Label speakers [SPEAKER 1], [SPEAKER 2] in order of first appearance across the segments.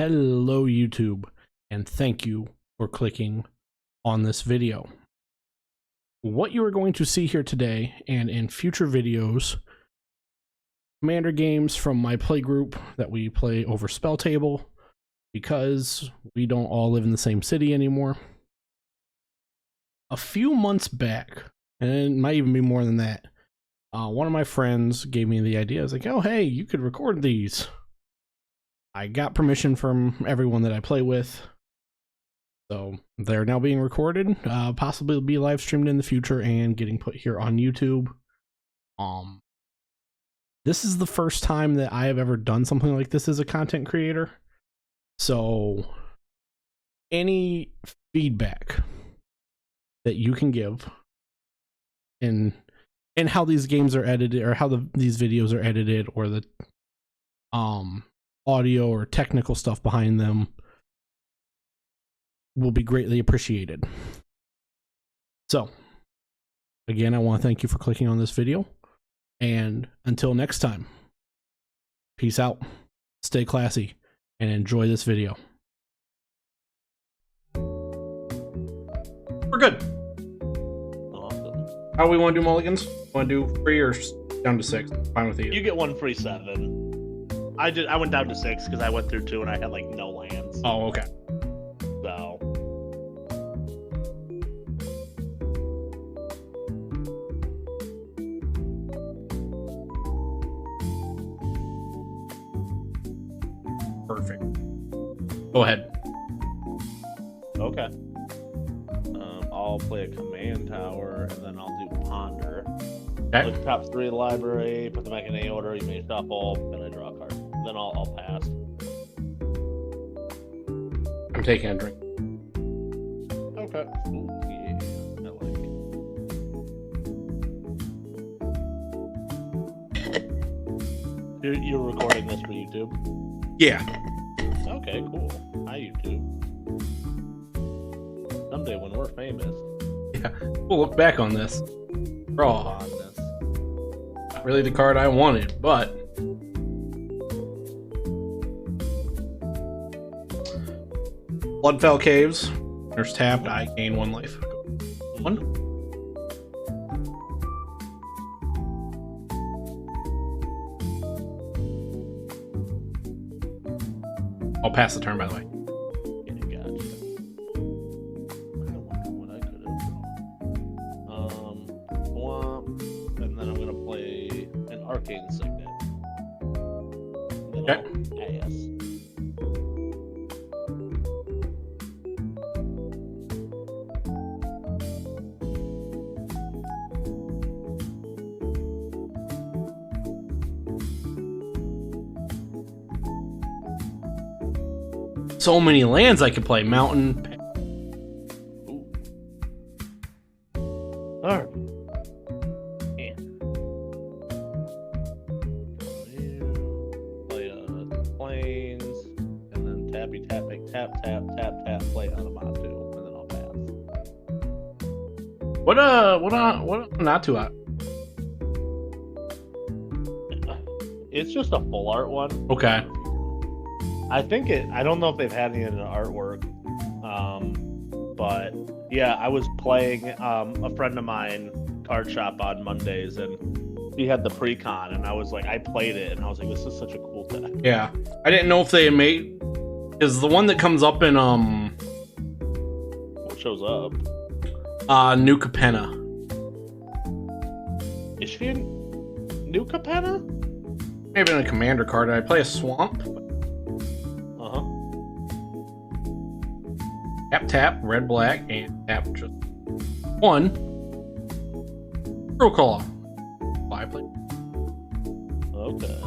[SPEAKER 1] Hello YouTube, and thank you for clicking on this video. What you are going to see here today and in future videos, Commander games from my playgroup that we play over SpellTable because we don't all live in the same city anymore. A few months back, and it might even be more than that, one of my friends gave me the idea. I was like, oh hey, you could record these. I got permission from everyone that I play with, so they're now being recorded, possibly be live streamed in the future and getting put here on YouTube. This is the first time that I have ever done something like this as a content creator, so any feedback that you can give in how these games are edited, or how these videos are edited, or the audio or technical stuff behind them, will be greatly appreciated. So again, I want to thank you for clicking on this video, and until next time, peace out, stay classy, and enjoy this video. We're good.
[SPEAKER 2] Awesome.
[SPEAKER 1] How do we want to do mulligans? Want to do 3 or down to 6? Fine with you.
[SPEAKER 2] You get one free 7. I went down to 6 because I went through 2 and I had like no lands.
[SPEAKER 1] Oh, okay.
[SPEAKER 2] So
[SPEAKER 1] Perfect. Go ahead.
[SPEAKER 2] okay. I'll play a command tower and then I'll do ponder.
[SPEAKER 1] Okay.
[SPEAKER 2] Look top 3 of the library, put them back in A order. You may shuffle, then I draw a card. Then I'll pass.
[SPEAKER 1] I'm taking a drink.
[SPEAKER 2] Okay. Ooh, yeah, I like it. You're recording this for YouTube?
[SPEAKER 1] Yeah.
[SPEAKER 2] Okay, cool. Hi, YouTube. Someday when we're famous.
[SPEAKER 1] Yeah. We'll look back on this. Draw.
[SPEAKER 2] On this.
[SPEAKER 1] Not really the card I wanted, but Bloodfell Caves. There's tapped. I gain 1 life. 1. I'll pass the turn, by the way.
[SPEAKER 2] Yeah, gotcha. I wonder what I could have drawn. Swamp, and then I'm gonna play an Arcane Signet. Then
[SPEAKER 1] Okay.
[SPEAKER 2] I'll pass.
[SPEAKER 1] So many lands I could play. Mountain.
[SPEAKER 2] Ooh. Alright. Yeah. Play plains, and then tappy tapping, tap tap tap tap, play Anamatu, and then I'll pass.
[SPEAKER 1] What not to
[SPEAKER 2] It's just a full art one.
[SPEAKER 1] Okay.
[SPEAKER 2] I don't know if they've had any in the artwork. But yeah, I was playing a friend of mine card shop on Mondays, and he had the pre-con, and I played it, and I was like, this is such a cool deck.
[SPEAKER 1] Yeah. I didn't know if they made, is the one that comes up in
[SPEAKER 2] What shows up?
[SPEAKER 1] New Capenna.
[SPEAKER 2] Is she in New Capenna?
[SPEAKER 1] Maybe in a commander card. I play a swamp.
[SPEAKER 2] Uh-huh.
[SPEAKER 1] Tap tap, red black, and tap just 1. Throw call off. 5 play.
[SPEAKER 2] Okay.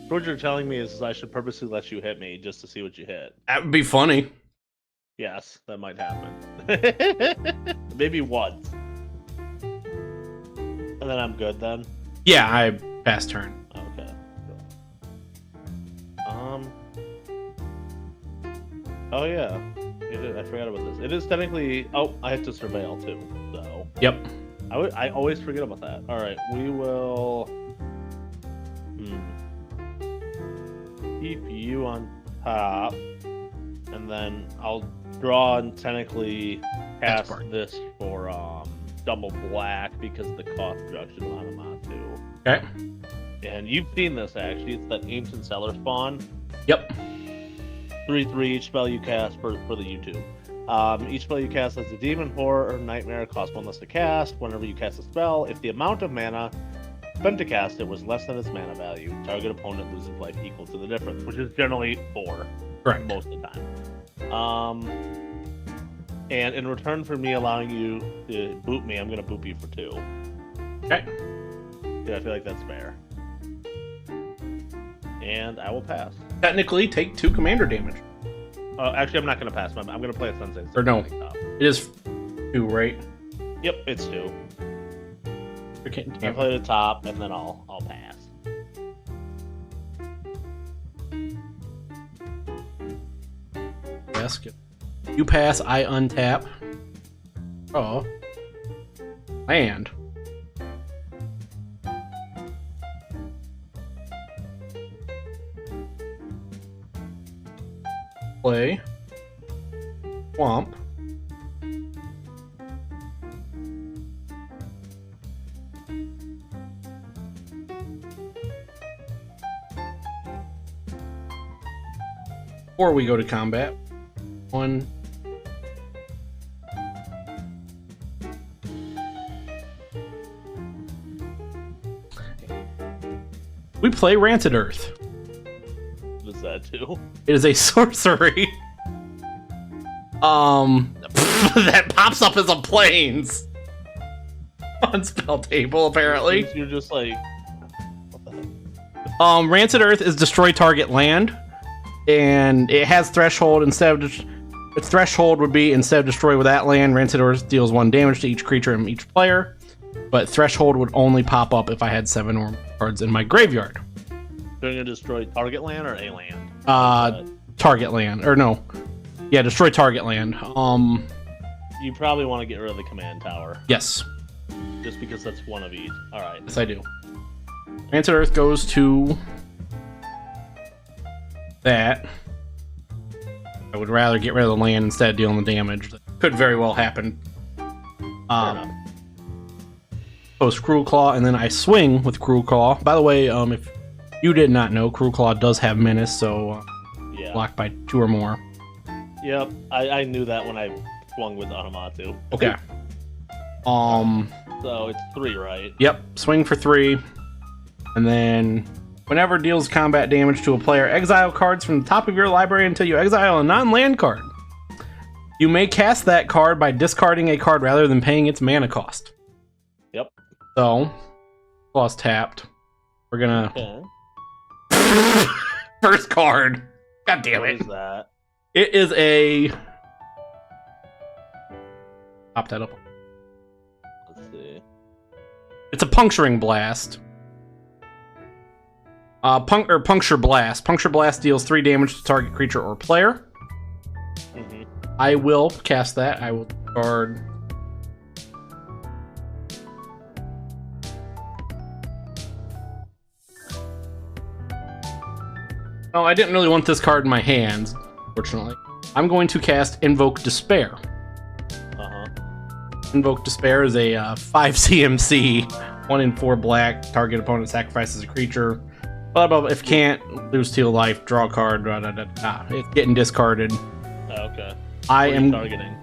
[SPEAKER 2] What you're telling me is I should purposely let you hit me just to see what you hit.
[SPEAKER 1] That would be funny.
[SPEAKER 2] Yes, that might happen. Maybe once. And then I'm good then?
[SPEAKER 1] Yeah, I pass turn.
[SPEAKER 2] Okay. Oh yeah. I forgot about this. It is technically... Oh, I have to surveil too, so...
[SPEAKER 1] Yep.
[SPEAKER 2] I always forget about that. All right, we will keep you on top, and then I'll draw and technically cast this for double black because of the cost reduction on Amatu.
[SPEAKER 1] Okay.
[SPEAKER 2] And you've seen this actually. It's that ancient seller spawn.
[SPEAKER 1] Yep.
[SPEAKER 2] 3/3 each spell you cast for the YouTube. Each spell you cast as a demon, horror, or nightmare costs 1 less to cast. Whenever you cast a spell, if the amount of mana spent to cast it was less than its mana value, target opponent loses life equal to the difference, which is generally 4.
[SPEAKER 1] Correct.
[SPEAKER 2] Most of the time. And in return for me allowing you to boot me, I'm going to boot you for 2.
[SPEAKER 1] Okay.
[SPEAKER 2] Yeah, I feel like that's fair. And I will pass.
[SPEAKER 1] Technically, take 2 commander damage.
[SPEAKER 2] Actually, I'm not going to pass. I'm going to play a Sensei.
[SPEAKER 1] Or no. It is 2, right?
[SPEAKER 2] Yep, it's 2.
[SPEAKER 1] Okay.
[SPEAKER 2] I play the top, and then I'll pass.
[SPEAKER 1] Yes. You pass, I untap. Oh. Land. Play. Swamp. Before we go to combat, 1. We play Rancid Earth.
[SPEAKER 2] What does that do?
[SPEAKER 1] It is a sorcery. That pops up as a plains on SpellTable, apparently.
[SPEAKER 2] You're just like, what the heck?
[SPEAKER 1] Rancid Earth is destroy target land, and it has threshold. Instead of its threshold would be instead of destroy with that land, Rancid Earth deals 1 damage to each creature and each player. But threshold would only pop up if I had 7 or more cards in my graveyard.
[SPEAKER 2] They're gonna destroy target land or a land?
[SPEAKER 1] Target land, or no, yeah, destroy target land.
[SPEAKER 2] You probably want to get rid of the command tower.
[SPEAKER 1] Yes.
[SPEAKER 2] Just because that's 1 of each. All right.
[SPEAKER 1] Yes, I do. Rancid Earth goes to that. I would rather get rid of the land instead of dealing the damage. That could very well happen. Post Cruel Claw, and then I swing with Cruel Claw. By the way, if you did not know, Cruel Claw does have Menace, so
[SPEAKER 2] yeah.
[SPEAKER 1] blocked by 2 or more.
[SPEAKER 2] Yep, I knew that when I swung with Anamatu.
[SPEAKER 1] Okay.
[SPEAKER 2] So it's 3, right?
[SPEAKER 1] Yep, swing for 3. And then whenever it deals combat damage to a player, exile cards from the top of your library until you exile a non-land card. You may cast that card by discarding a card rather than paying its mana cost.
[SPEAKER 2] Yep.
[SPEAKER 1] So, claw's tapped. We're gonna...
[SPEAKER 2] Okay.
[SPEAKER 1] First card. God damn it.
[SPEAKER 2] What is that?
[SPEAKER 1] It is a... Pop that up.
[SPEAKER 2] Let's see.
[SPEAKER 1] It's a Puncturing Blast. Puncture Blast. Puncture Blast deals 3 damage to target creature or player.
[SPEAKER 2] Mm-hmm.
[SPEAKER 1] I will cast that. I will guard... Oh, I didn't really want this card in my hands, fortunately. I'm going to cast Invoke Despair.
[SPEAKER 2] Uh-huh.
[SPEAKER 1] Invoke Despair is a 5 CMC, 1 in 4 black, target opponent sacrifices a creature. Blah, blah, blah. If can't, lose 2 life, draw a card, blah, blah, blah, blah. It's getting discarded.
[SPEAKER 2] Okay.
[SPEAKER 1] I am
[SPEAKER 2] targeting.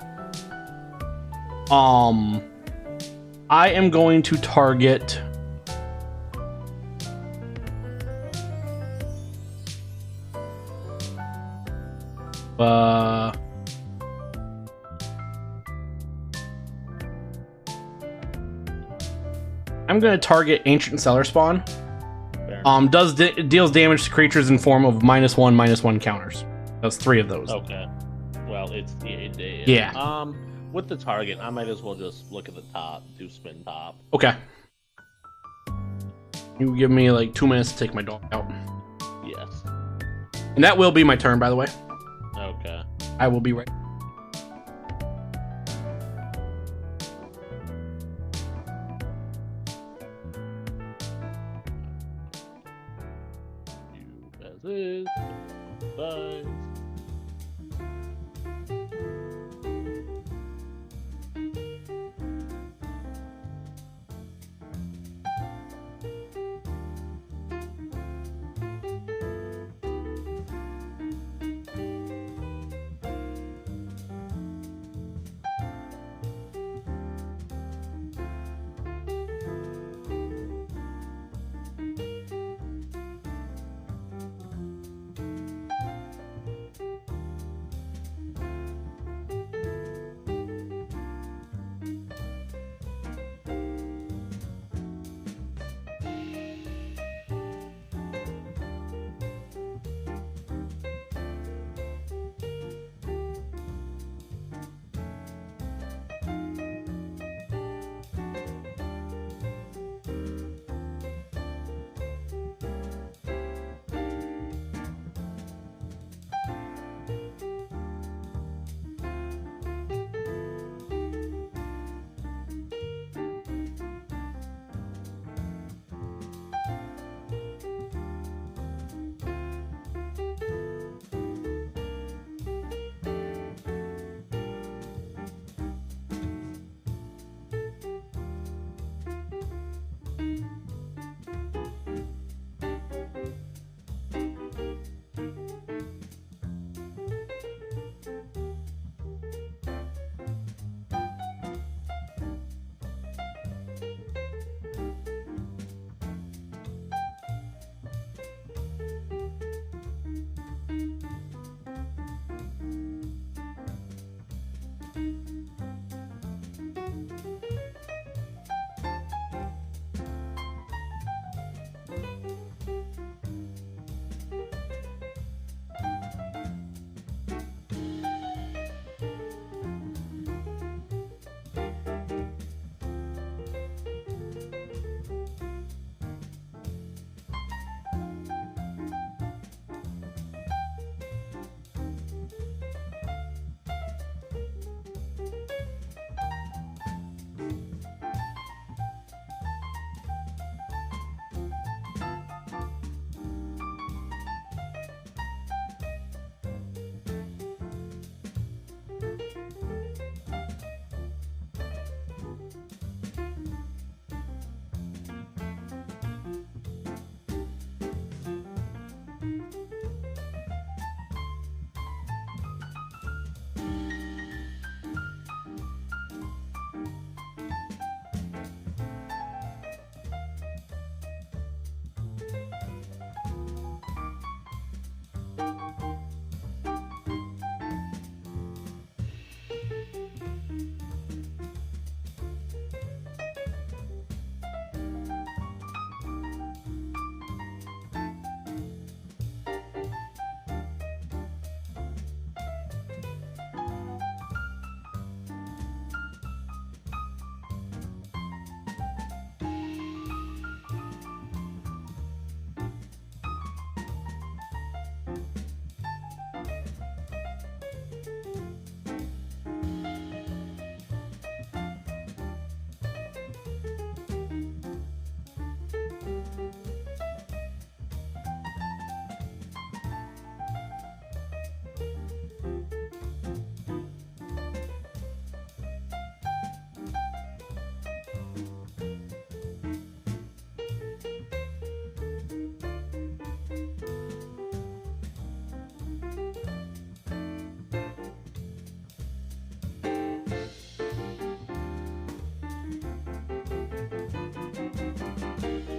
[SPEAKER 1] I am going to target... I'm going to target Ancient Seller Spawn. Deals damage to creatures in form of -1/-1 counters. That's 3 of those.
[SPEAKER 2] Okay. Well, it's the 8 days.
[SPEAKER 1] Yeah.
[SPEAKER 2] With the target, I might as well just look at the top, do spin top.
[SPEAKER 1] Okay. You give me like 2 minutes to take my dog out.
[SPEAKER 2] Yes.
[SPEAKER 1] And that will be my turn, by the way.
[SPEAKER 2] Okay.
[SPEAKER 1] I will be right.
[SPEAKER 2] as is. Bye.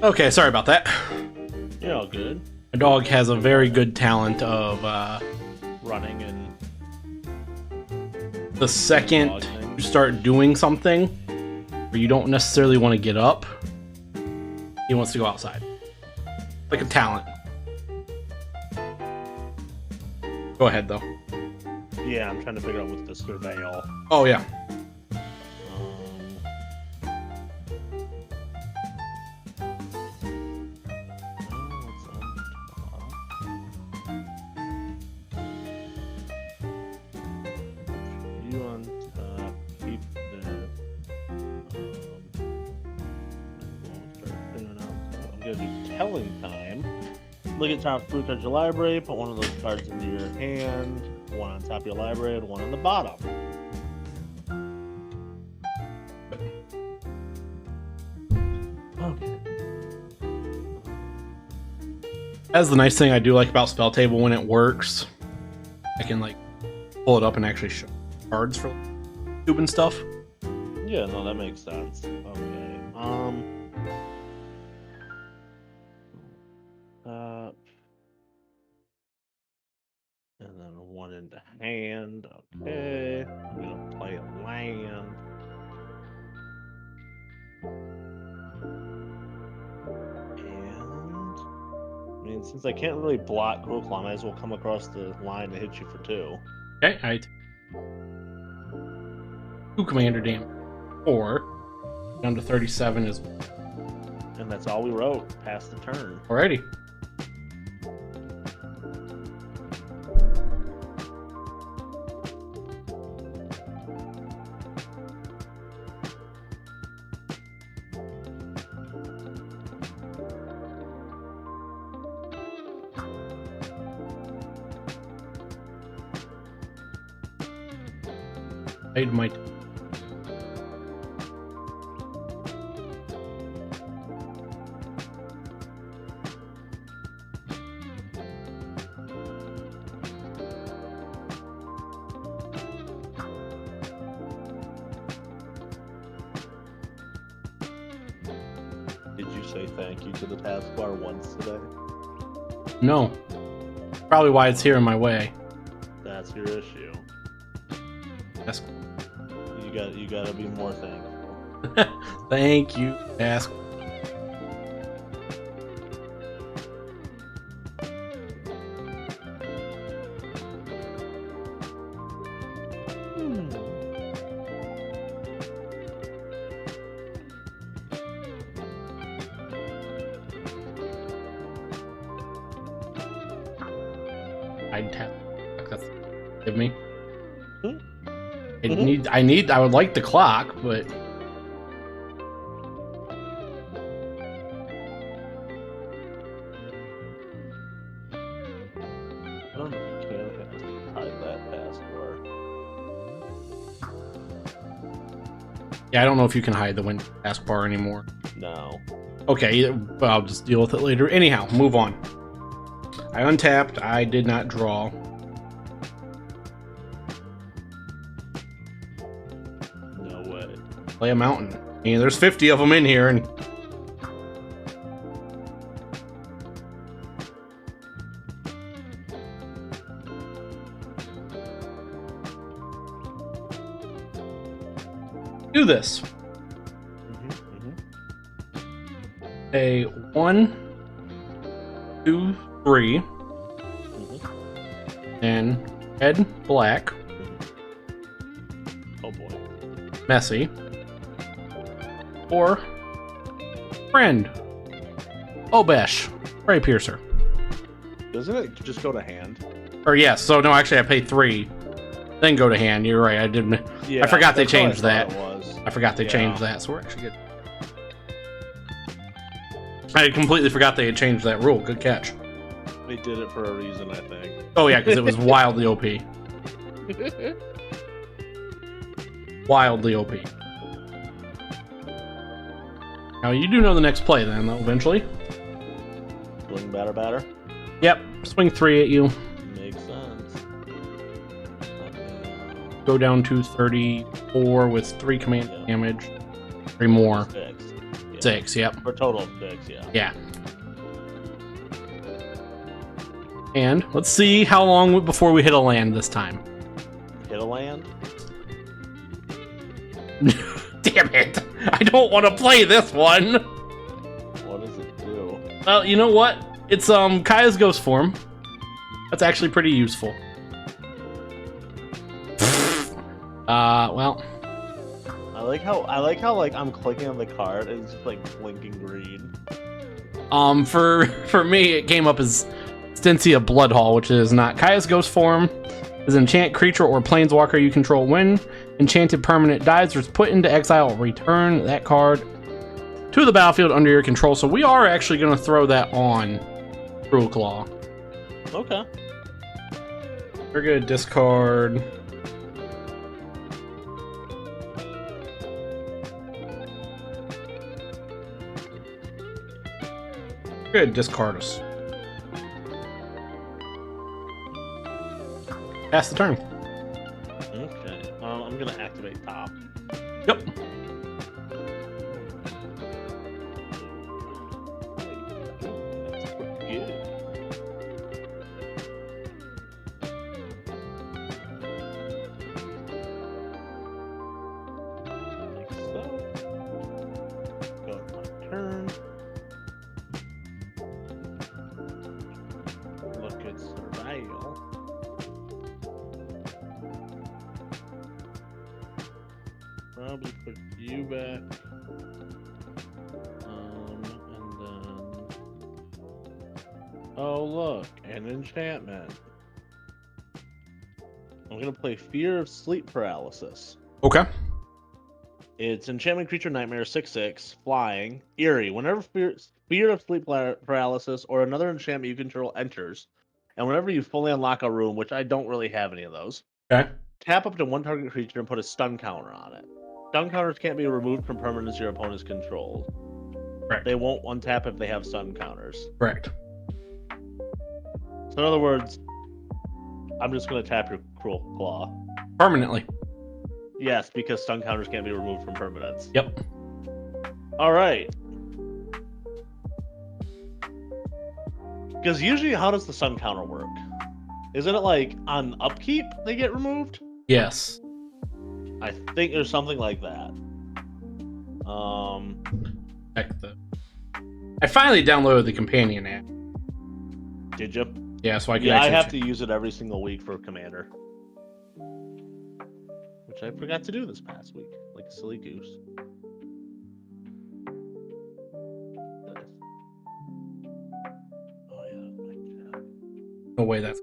[SPEAKER 1] Okay, sorry about that.
[SPEAKER 2] You're all good.
[SPEAKER 1] My dog has a very good talent of
[SPEAKER 2] Running and
[SPEAKER 1] the second you start doing something where you don't necessarily want to get up, he wants to go outside. Like a talent. Go ahead, though.
[SPEAKER 2] yeah, I'm trying to figure out what's the surveil.
[SPEAKER 1] Oh, yeah.
[SPEAKER 2] You on top, keep the I'm gonna do telling time. Look at top 3 cards of your library, put one of those cards into your hand, one on top of your library and one on the bottom. Okay.
[SPEAKER 1] That's the nice thing I do like about SpellTable when it works. I can like pull it up and actually show cards for YouTube and stuff.
[SPEAKER 2] Yeah, no, that makes sense. Okay. And then one into hand. Okay. I'm gonna play a land. And I mean, since I can't really block Growclaw, I might as well come across the line to hit you for 2.
[SPEAKER 1] Okay, I 2 commander damage. 4 down to 37 is.
[SPEAKER 2] And that's all we wrote. Pass the turn.
[SPEAKER 1] Alrighty. Made my.
[SPEAKER 2] Did you say thank you to the taskbar once today?
[SPEAKER 1] No. Probably why it's here in my way.
[SPEAKER 2] That's your issue.
[SPEAKER 1] That's
[SPEAKER 2] You gotta be more thankful.
[SPEAKER 1] Thank you, Ask. I'd tap. That's give me. I would like the clock, but
[SPEAKER 2] I don't know if you can hide that password.
[SPEAKER 1] yeah, I don't know if you can hide the window taskbar anymore.
[SPEAKER 2] No.
[SPEAKER 1] Okay, well, I'll just deal with it later. Anyhow, move on. I untapped. I did not draw.
[SPEAKER 2] No way.
[SPEAKER 1] Play a mountain. I mean, there's 50 of them in here, and do this. A 1, 2, 3, and red, black,
[SPEAKER 2] Oh boy.
[SPEAKER 1] messy, or friend, Obesh, Ray Piercer.
[SPEAKER 2] Doesn't it just go to hand?
[SPEAKER 1] Or yes, so no, actually I pay 3, then go to hand. You're right, I didn't.
[SPEAKER 2] Yeah,
[SPEAKER 1] I forgot they
[SPEAKER 2] that's what I
[SPEAKER 1] changed
[SPEAKER 2] thought
[SPEAKER 1] that.
[SPEAKER 2] it was.
[SPEAKER 1] I forgot they
[SPEAKER 2] Yeah.
[SPEAKER 1] changed that, so we're actually good. I completely forgot they had changed that rule. Good catch.
[SPEAKER 2] They did it for a reason, I think.
[SPEAKER 1] Oh yeah, because it was wildly OP. Wildly OP. Now you do know the next play then, though, eventually.
[SPEAKER 2] Swing batter.
[SPEAKER 1] Yep, swing 3 at you.
[SPEAKER 2] Makes sense.
[SPEAKER 1] Go down to 34 with 3 command
[SPEAKER 2] Yeah.
[SPEAKER 1] damage. 3 more.
[SPEAKER 2] 6. Yeah.
[SPEAKER 1] 6, yep.
[SPEAKER 2] For a total of 6, yeah.
[SPEAKER 1] Yeah. And let's see how long before we hit a land this time.
[SPEAKER 2] Hit a land?
[SPEAKER 1] Damn it! I don't want to play this one!
[SPEAKER 2] What does it do?
[SPEAKER 1] Well, you know what? It's Kaya's Ghost Form. That's actually pretty useful. Well.
[SPEAKER 2] I like how like I'm clicking on the card and it's just like blinking green.
[SPEAKER 1] For me, it came up as Stensia Bloodhall, which is not Kaya's Ghost Form. Is an enchant creature or planeswalker you control. When enchanted permanent dies or is put into exile, return that card to the battlefield under your control. So we are actually going to throw that on Cruel Claw.
[SPEAKER 2] Okay.
[SPEAKER 1] We're gonna discard. We're gonna discard us. Pass the turn.
[SPEAKER 2] Okay. I'm gonna activate top.
[SPEAKER 1] Yep.
[SPEAKER 2] That's pretty good. Like so. Go with my turn. Look at survival. Probably put you back. And then. Oh, look, an enchantment. I'm gonna play Fear of Sleep Paralysis.
[SPEAKER 1] Okay.
[SPEAKER 2] It's enchantment creature nightmare 6/6 flying eerie. Whenever fear of sleep paralysis or another enchantment you control enters, and whenever you fully unlock a room, which I don't really have any of those,
[SPEAKER 1] Okay.
[SPEAKER 2] tap up to one target creature and put a stun counter on it. Stun counters can't be removed from permanents your opponents controls.
[SPEAKER 1] Correct.
[SPEAKER 2] They won't one tap if they have stun counters.
[SPEAKER 1] Correct.
[SPEAKER 2] So in other words, I'm just gonna tap your Cruel Claw.
[SPEAKER 1] Permanently.
[SPEAKER 2] Yes, because stun counters can't be removed from permanents.
[SPEAKER 1] Yep.
[SPEAKER 2] All right. Because usually, how does the stun counter work? Isn't it like on upkeep they get removed?
[SPEAKER 1] Yes.
[SPEAKER 2] I think there's something like that.
[SPEAKER 1] I finally downloaded the companion app.
[SPEAKER 2] Did you?
[SPEAKER 1] Yeah, so I can
[SPEAKER 2] Yeah, I
[SPEAKER 1] actually
[SPEAKER 2] have to use it every single week for Commander. Which I forgot to do this past week, like a silly goose. Oh yeah, my God.
[SPEAKER 1] No way that's.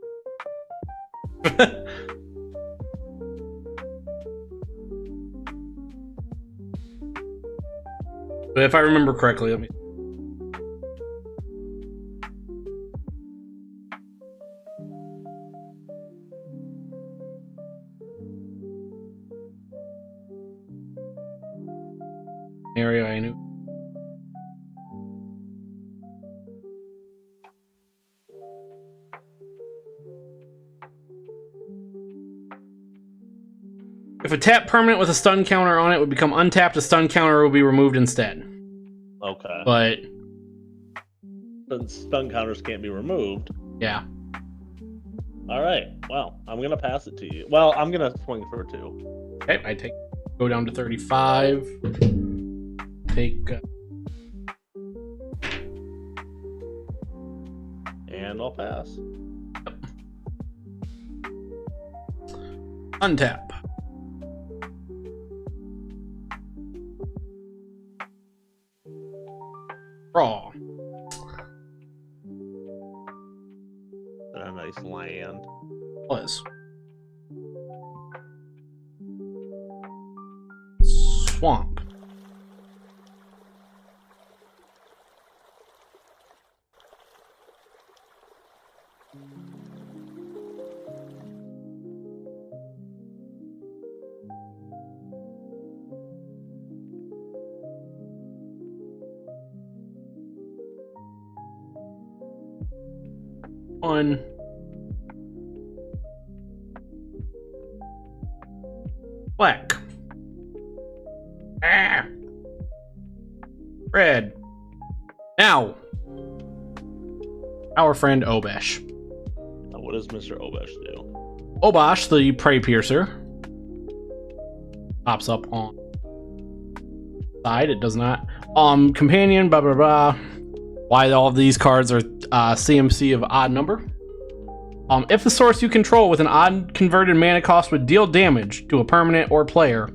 [SPEAKER 1] But if I remember correctly, let me. Area I knew. If a tap permanent with a stun counter on it would become untapped, a stun counter will be removed instead.
[SPEAKER 2] Okay.
[SPEAKER 1] But
[SPEAKER 2] stun counters can't be removed.
[SPEAKER 1] yeah.
[SPEAKER 2] All right. Well, I'm gonna pass it to you. Well, I'm gonna swing for 2.
[SPEAKER 1] Okay, I go down to 35. Take.
[SPEAKER 2] And I'll pass.
[SPEAKER 1] Untap. Draw.
[SPEAKER 2] A nice land.
[SPEAKER 1] Was. Swamp. One. Black. Ah. Red. Now. Our friend Obesh.
[SPEAKER 2] Now, what does Mr. Obesh do?
[SPEAKER 1] Obosh, the Prey Piercer, pops up on side. It does not. Companion, blah blah blah. Why all of these cards are CMC of odd number. If the source you control with an odd converted mana cost would deal damage to a permanent or player,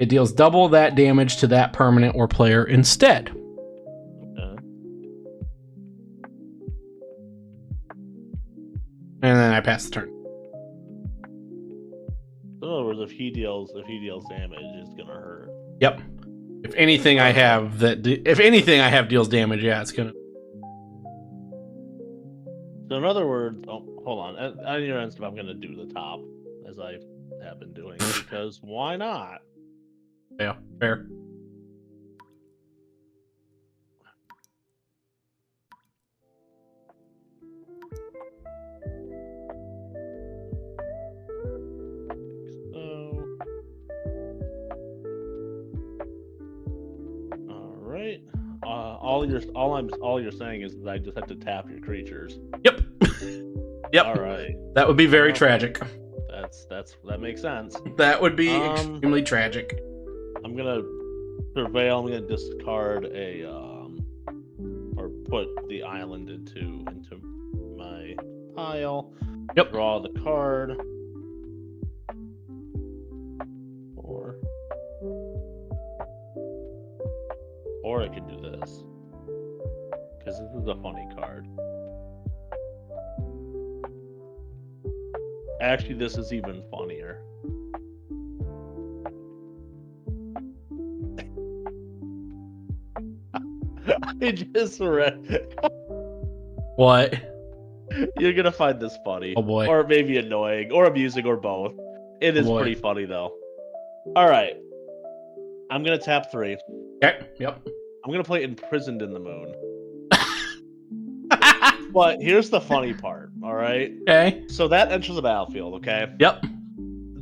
[SPEAKER 1] it deals double that damage to that permanent or player instead.
[SPEAKER 2] Okay.
[SPEAKER 1] And then I pass the turn.
[SPEAKER 2] So in other words, if he deals damage, it's gonna hurt.
[SPEAKER 1] Yep. If anything I have deals damage, yeah, it's gonna.
[SPEAKER 2] So in other words, oh, hold on. On your end, I'm going to do the top as I have been doing because why not?
[SPEAKER 1] Yeah, fair.
[SPEAKER 2] So, all right. All you're saying is that I just have to tap your creatures.
[SPEAKER 1] Yep. Yep.
[SPEAKER 2] All right.
[SPEAKER 1] That would be very tragic.
[SPEAKER 2] That makes sense.
[SPEAKER 1] That would be extremely tragic.
[SPEAKER 2] I'm gonna surveil. I'm gonna discard a or put the island into my pile.
[SPEAKER 1] Yep.
[SPEAKER 2] Draw the card. Or I could do this because this is a funny card. Actually, this is even funnier. I just read.
[SPEAKER 1] What?
[SPEAKER 2] You're gonna find this funny.
[SPEAKER 1] Oh boy.
[SPEAKER 2] Or maybe annoying, or amusing, or both. It is pretty funny though. All right. I'm gonna tap 3.
[SPEAKER 1] Okay. Yep.
[SPEAKER 2] I'm gonna play Imprisoned in the Moon. But here's the funny part. All right.
[SPEAKER 1] Okay.
[SPEAKER 2] So that enters the battlefield. Okay.
[SPEAKER 1] Yep.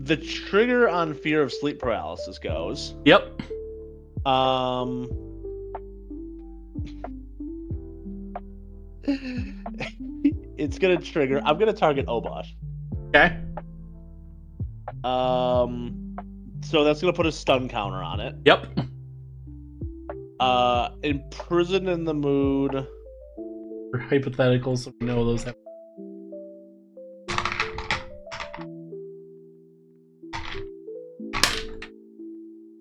[SPEAKER 2] The trigger on Fear of Sleep Paralysis goes.
[SPEAKER 1] Yep.
[SPEAKER 2] It's gonna trigger. I'm gonna target Obosh.
[SPEAKER 1] Okay.
[SPEAKER 2] So that's gonna put a stun counter on it.
[SPEAKER 1] Yep.
[SPEAKER 2] Imprisoned in the Moon.
[SPEAKER 1] For hypotheticals, so we know those have.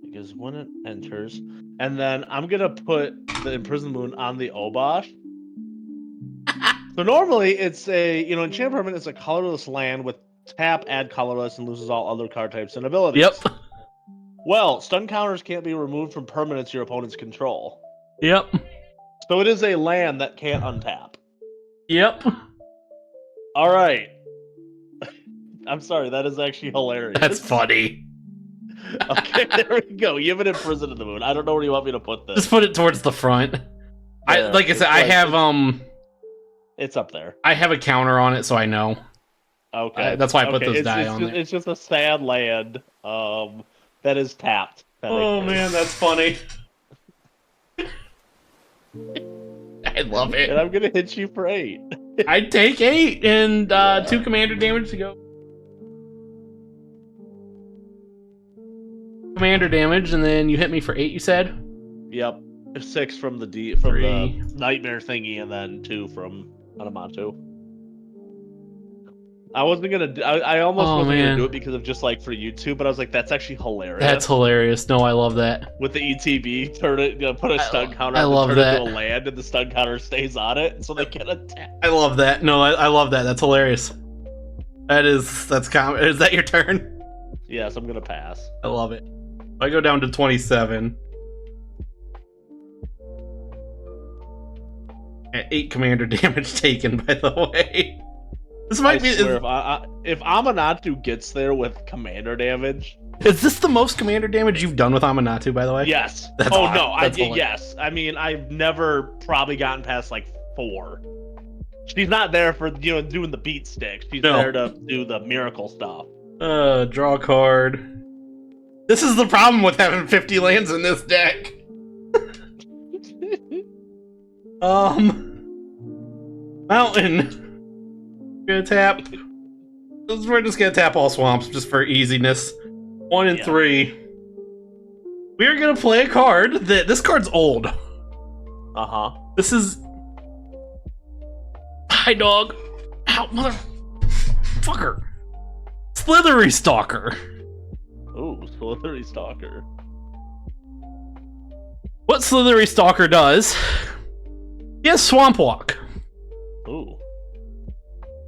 [SPEAKER 2] Because when it enters, and then I'm gonna put the Imprisoned Moon on the Obosh. So normally it's a, enchant permanent is a colorless land with tap, add colorless, and loses all other card types and abilities.
[SPEAKER 1] Yep.
[SPEAKER 2] Well, stun counters can't be removed from permanents your opponent's control.
[SPEAKER 1] Yep.
[SPEAKER 2] So it is a land that can't untap.
[SPEAKER 1] Yep.
[SPEAKER 2] All right. I'm sorry, that is actually hilarious.
[SPEAKER 1] That's funny.
[SPEAKER 2] Okay, there we go. You have it Imprisoned in the Moon. I don't know where you want me to put this.
[SPEAKER 1] Just put it towards the front.
[SPEAKER 2] Yeah,
[SPEAKER 1] like I said, I have
[SPEAKER 2] It's up there.
[SPEAKER 1] I have a counter on it, so I know.
[SPEAKER 2] Okay.
[SPEAKER 1] That's why I put those die on
[SPEAKER 2] there. It's just a sad land that is tapped.
[SPEAKER 1] Oh man, that's funny. I love it.
[SPEAKER 2] And I'm gonna hit you for 8.
[SPEAKER 1] I'd take 8 and 2 commander damage to go. Commander damage, and then you hit me for 8. You said.
[SPEAKER 2] Yep. 6 from the the nightmare thingy, and then 2 from Anamatu. I wasn't gonna. I almost wasn't gonna do it because of just like for YouTube, but I was like, that's actually hilarious.
[SPEAKER 1] That's hilarious. No, I love that.
[SPEAKER 2] With the ETB, put a stun counter.
[SPEAKER 1] I love that.
[SPEAKER 2] Into a land, and the stun counter stays on it, so they can attack.
[SPEAKER 1] I love that. No, I love that. That's hilarious. That's common. Is that your turn?
[SPEAKER 2] Yes, I'm gonna pass.
[SPEAKER 1] I love it. I go down to 27. At 8 commander damage taken, by the way. This might be.
[SPEAKER 2] Swear, if Amanatu gets there with commander damage.
[SPEAKER 1] Is this the most commander damage you've done with Amanatu, by the way?
[SPEAKER 2] Yes.
[SPEAKER 1] That's
[SPEAKER 2] oh,
[SPEAKER 1] awesome.
[SPEAKER 2] no. Yes. I mean, I've never probably gotten past like 4. She's not there for, doing the beat stick. She's there to do the miracle stuff.
[SPEAKER 1] Draw a card. This is the problem with having 50 lands in this deck. Mountain. Gonna tap. We're just gonna tap all swamps just for easiness. 1 and 3. We're gonna play a card that this card's old.
[SPEAKER 2] Uh-huh.
[SPEAKER 1] This is. Hi, dog. Ow, motherfucker. Slithery Stalker.
[SPEAKER 2] Ooh, Slithery Stalker.
[SPEAKER 1] What Slithery Stalker does? He has Swamp Walk.
[SPEAKER 2] Ooh.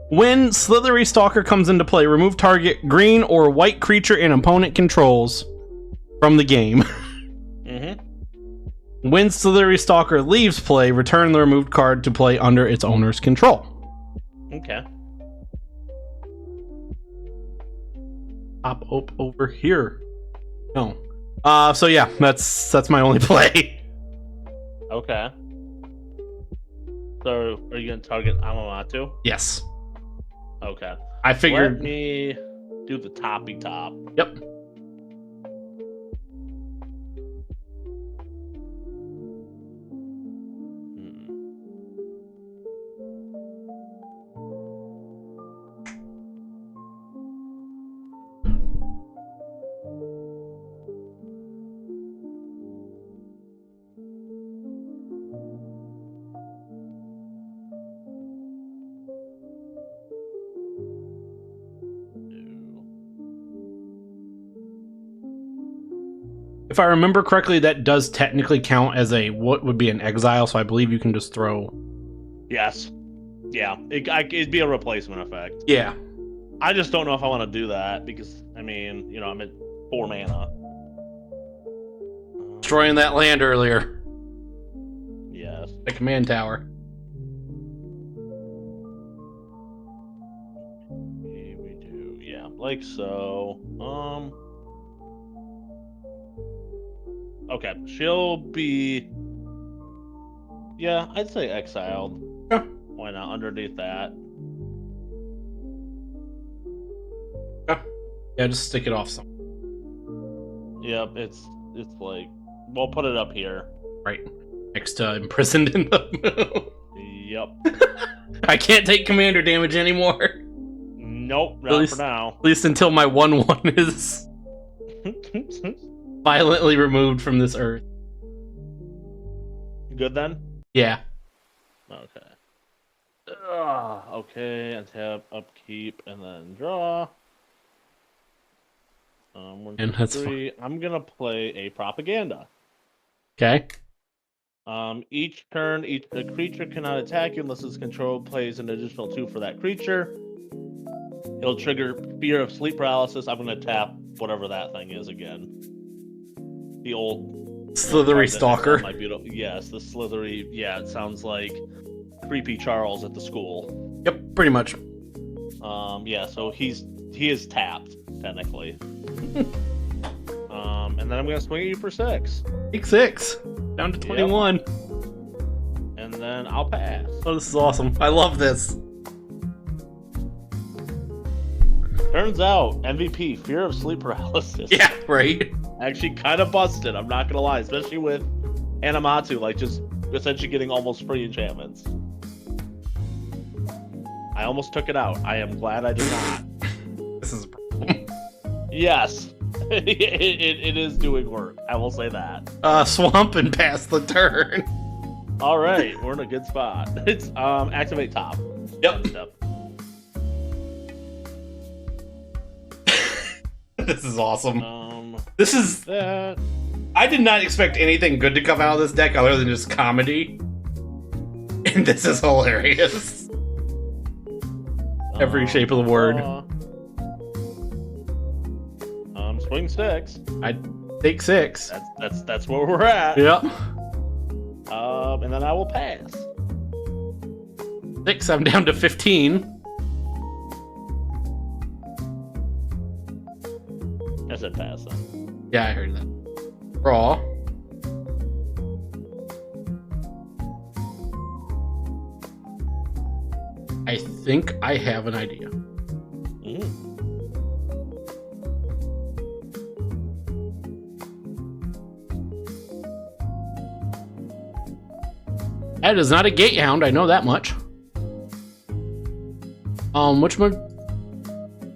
[SPEAKER 1] When Slithery Stalker comes into play, remove target green or white creature an opponent controls from the game.
[SPEAKER 2] Mm-hmm.
[SPEAKER 1] When Slithery Stalker leaves play, return the removed card to play under its owner's control.
[SPEAKER 2] Okay.
[SPEAKER 1] Pop up over here. No. So yeah, that's my only play.
[SPEAKER 2] Okay. So, are you gonna target Amamatu?
[SPEAKER 1] Yes.
[SPEAKER 2] Okay.
[SPEAKER 1] I figured.
[SPEAKER 2] Let me do the toppy top.
[SPEAKER 1] Yep. If I remember correctly, that does technically count as a what would be an exile, so I believe you can just throw.
[SPEAKER 2] Yes. Yeah. It'd be a replacement effect.
[SPEAKER 1] Yeah.
[SPEAKER 2] I just don't know if I want to do that because, I mean, I'm at 4 mana.
[SPEAKER 1] Destroying that land earlier.
[SPEAKER 2] Yes.
[SPEAKER 1] The command tower.
[SPEAKER 2] We do. Yeah. Like so. Okay. She'll be. Yeah, I'd say exiled.
[SPEAKER 1] Yeah.
[SPEAKER 2] Why not? Underneath that.
[SPEAKER 1] Yeah, just stick it off some.
[SPEAKER 2] Yep, it's like, we'll put it up here.
[SPEAKER 1] Right. Next to imprisoned in the
[SPEAKER 2] Yep.
[SPEAKER 1] I can't take commander damage anymore.
[SPEAKER 2] Nope, not for now.
[SPEAKER 1] At least until my 1/1 is violently removed from this earth.
[SPEAKER 2] Good then?
[SPEAKER 1] Yeah.
[SPEAKER 2] Okay. Okay, untap, upkeep, and then draw. 1,
[SPEAKER 1] And
[SPEAKER 2] 2,
[SPEAKER 1] that's
[SPEAKER 2] 3. I'm gonna play a propaganda.
[SPEAKER 1] Okay.
[SPEAKER 2] Each turn, the creature cannot attack you unless its control plays an additional 2 for that creature. It'll trigger Fear of Sleep Paralysis. I'm gonna tap whatever that thing is again. The old
[SPEAKER 1] Slithery Stalker.
[SPEAKER 2] Yes, the slithery. Yeah, it sounds like creepy Charles at the school.
[SPEAKER 1] Yep, pretty much.
[SPEAKER 2] Yeah, so he is tapped technically. And then I'm gonna swing at you for 6.
[SPEAKER 1] Take 6. Down to 21.
[SPEAKER 2] Yep. And then I'll pass.
[SPEAKER 1] Oh, this is awesome. I love this.
[SPEAKER 2] Turns out MVP, Fear of Sleep Paralysis.
[SPEAKER 1] Yeah, right.
[SPEAKER 2] Actually kind of busted, I'm not gonna lie, especially with Animatu, like just essentially getting almost free enchantments. I almost took it out. I am glad I did not.
[SPEAKER 1] This is a problem.
[SPEAKER 2] Yes. it is doing work. I will say that.
[SPEAKER 1] Swamp and pass the turn.
[SPEAKER 2] All right, we're in a good spot. It's activate top.
[SPEAKER 1] Yep.
[SPEAKER 2] Step.
[SPEAKER 1] This is awesome.
[SPEAKER 2] This is that.
[SPEAKER 1] I did not expect anything good to come out of this deck other than just comedy. And this is hilarious. Every shape of the word.
[SPEAKER 2] Swing 6.
[SPEAKER 1] I take 6.
[SPEAKER 2] That's where we're at.
[SPEAKER 1] Yep.
[SPEAKER 2] And then I will pass.
[SPEAKER 1] 6. I'm down to 15.
[SPEAKER 2] I said pass then.
[SPEAKER 1] Yeah, I heard that. Draw. I think I have an idea. That is not a Gatehound, I know that much.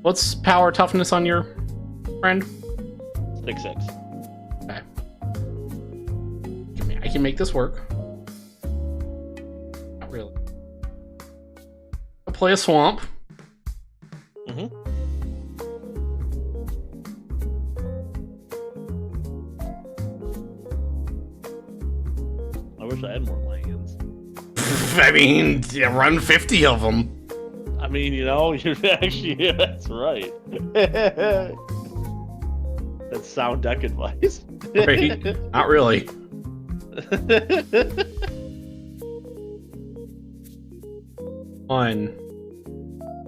[SPEAKER 1] What's power toughness on your friend?
[SPEAKER 2] 6/6.
[SPEAKER 1] Okay. I can make this work. Not really. I'll play a swamp.
[SPEAKER 2] I wish I had more lands.
[SPEAKER 1] I mean, yeah, run 50 of them.
[SPEAKER 2] I mean, you're actually, yeah, that's right. That's sound deck advice.
[SPEAKER 1] Right? Not really. One,